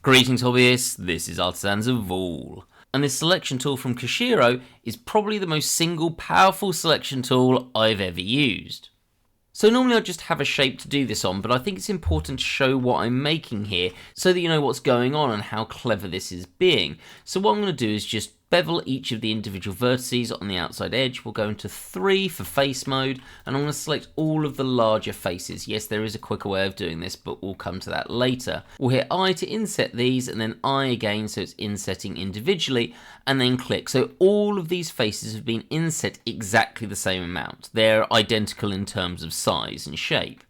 Greetings hobbyists, this is Artisans of All. And this selection tool from Kushiro is probably the most single powerful selection tool I've ever used. So normally I just have a shape to do this on, but I think it's important to show what I'm making here so that you know what's going on and how clever this is being. So what I'm going to do is just bevel each of the individual vertices on the outside edge. We'll go into 3 for face mode, and I'm going to select all of the larger faces. Yes, there is a quicker way of doing this, but we'll come to that later. We'll hit I to inset these, and then I again, so it's insetting individually, and then click. So all of these faces have been inset exactly the same amount. They're identical in terms of size and shape.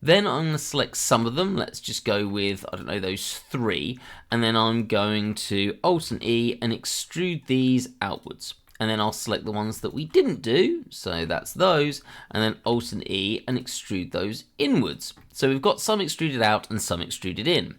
Then I'm going to select some of them. Let's just go with, I don't know, those 3. And then I'm going to Alt and E and extrude these outwards. And then I'll select the ones that we didn't do. So that's those. And then Alt and E and extrude those inwards. So we've got some extruded out and some extruded in.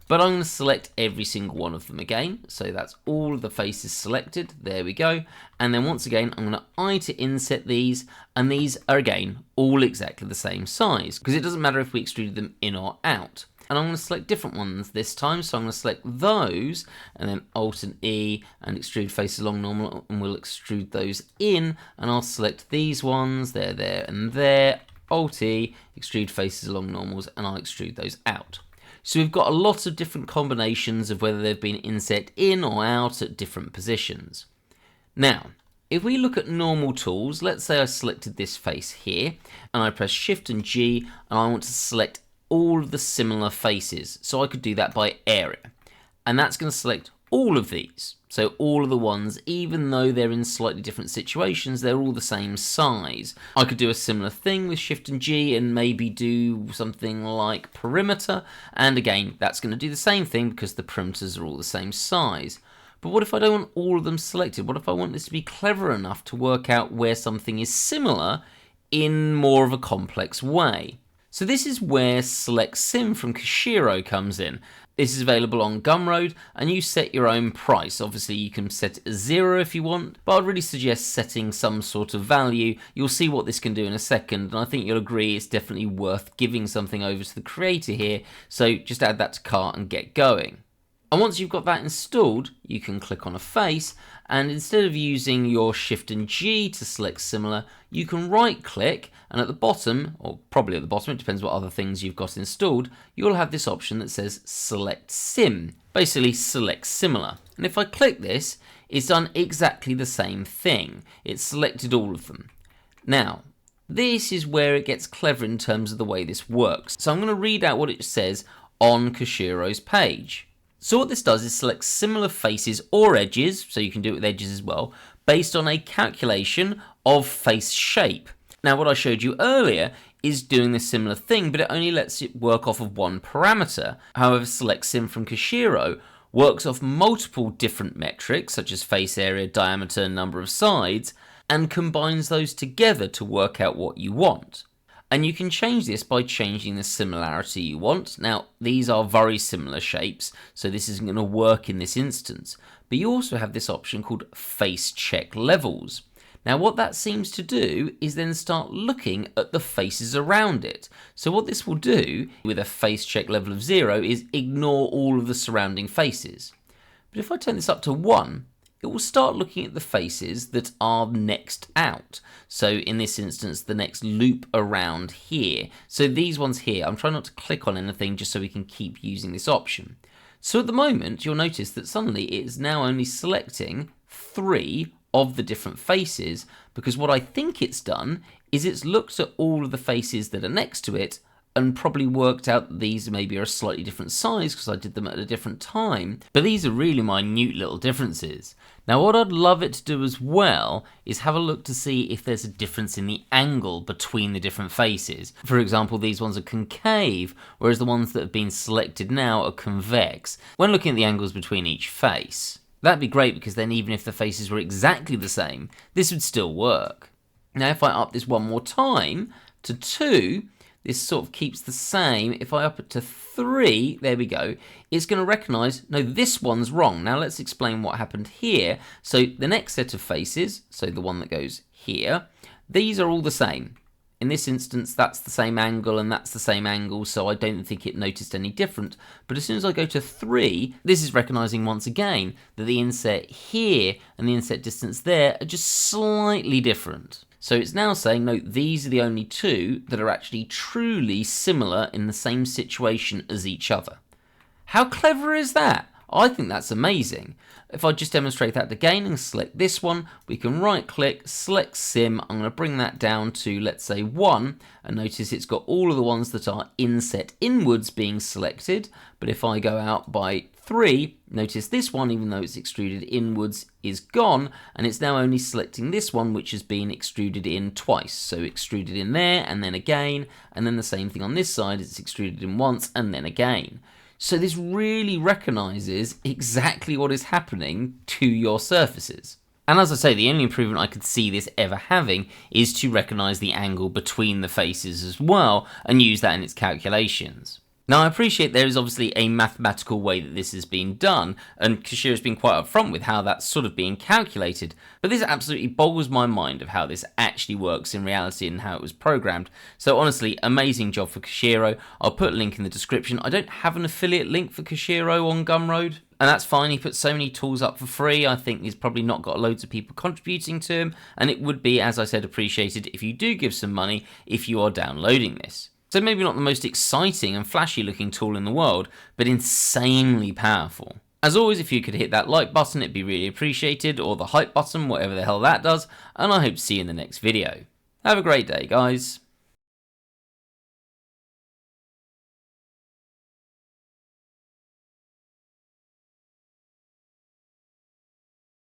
But I'm going to select every single one of them again. So that's all of the faces selected. There we go. And then once again, I'm going to I to inset these. And these are again, all exactly the same size. Because it doesn't matter if we extruded them in or out. And I'm going to select different ones this time. So I'm going to select those. And then Alt and E and extrude faces along normal. And we'll extrude those in. And I'll select these ones. There, and there. Alt E, extrude faces along normals. And I'll extrude those out. So we've got a lot of different combinations of whether they've been inset in or out at different positions. Now, if we look at normal tools, let's say I selected this face here, and I press Shift and G, and I want to select all of the similar faces. So I could do that by area. And that's going to select all of these. So all of the ones, even though they're in slightly different situations, they're all the same size. I could do a similar thing with Shift and G and maybe do something like perimeter. And again, that's going to do the same thing because the perimeters are all the same size. But what if I don't want all of them selected? What if I want this to be clever enough to work out where something is similar in more of a complex way? So this is where Select Sim from Kushiro comes in. This is available on Gumroad, and you set your own price. Obviously, you can set it as 0 if you want, but I'd really suggest setting some sort of value. You'll see what this can do in a second, and I think you'll agree it's definitely worth giving something over to the creator here, so just add that to cart and get going. And once you've got that installed, you can click on a face, and instead of using your Shift and G to select similar, you can right click, and at the bottom, or probably at the bottom, it depends what other things you've got installed, you'll have this option that says Select Sim, basically select similar. And if I click this, it's done exactly the same thing. It's selected all of them. Now, this is where it gets clever in terms of the way this works. So I'm going to read out what it says on Kushiro's page. So what this does is select similar faces or edges, so you can do it with edges as well, based on a calculation of face shape. Now what I showed you earlier is doing the similar thing, but it only lets it work off of one parameter. However, Select Sim from Kushiro works off multiple different metrics, such as face area, diameter, number of sides, and combines those together to work out what you want. And you can change this by changing the similarity you want. Now, these are very similar shapes, so this isn't going to work in this instance. But you also have this option called Face Check Levels. Now, what that seems to do is then start looking at the faces around it. So what this will do with a face check level of 0 is ignore all of the surrounding faces. But if I turn this up to 1, it will start looking at the faces that are next out. So in this instance, the next loop around here. So these ones here, I'm trying not to click on anything just so we can keep using this option. So at the moment, you'll notice that suddenly it is now only selecting 3 of the different faces, because what I think it's done is it's looked at all of the faces that are next to it and probably worked out that these maybe are a slightly different size because I did them at a different time. But these are really minute little differences. Now what I'd love it to do as well is have a look to see if there's a difference in the angle between the different faces. For example, these ones are concave, whereas the ones that have been selected now are convex. When looking at the angles between each face, that'd be great because then even if the faces were exactly the same, this would still work. Now if I up this one more time to 2, this sort of keeps the same. If I up it to 3, there we go, it's going to recognise, no, this one's wrong. Now let's explain what happened here. So the next set of faces, so the one that goes here, these are all the same. In this instance, that's the same angle and that's the same angle, so I don't think it noticed any different. But as soon as I go to 3, this is recognising once again that the inset here and the inset distance there are just slightly different. So it's now saying, no, these are the only two that are actually truly similar in the same situation as each other. How clever is that? I think that's amazing. If I just demonstrate that again and select this one, we can right click, select sim. I'm going to bring that down to, let's say, 1, and notice it's got all of the ones that are inset inwards being selected. But if I go out by 3, notice this one, even though it's extruded inwards, is gone, and it's now only selecting this one, which has been extruded in twice. So extruded in there and then again, and then the same thing on this side, it's extruded in once and then again. So this really recognises exactly what is happening to your surfaces. And as I say, the only improvement I could see this ever having is to recognise the angle between the faces as well and use that in its calculations. Now, I appreciate there is obviously a mathematical way that this has been done, and Kushiro's been quite upfront with how that's sort of being calculated, but this absolutely boggles my mind of how this actually works in reality and how it was programmed. So honestly, amazing job for Kushiro. I'll put a link in the description. I don't have an affiliate link for Kushiro on Gumroad, and that's fine. He put so many tools up for free. I think he's probably not got loads of people contributing to him, and it would be, as I said, appreciated if you do give some money if you are downloading this. So maybe not the most exciting and flashy looking tool in the world, but insanely powerful. As always, if you could hit that like button, it'd be really appreciated, or the hype button, whatever the hell that does, and I hope to see you in the next video. Have a great day, guys.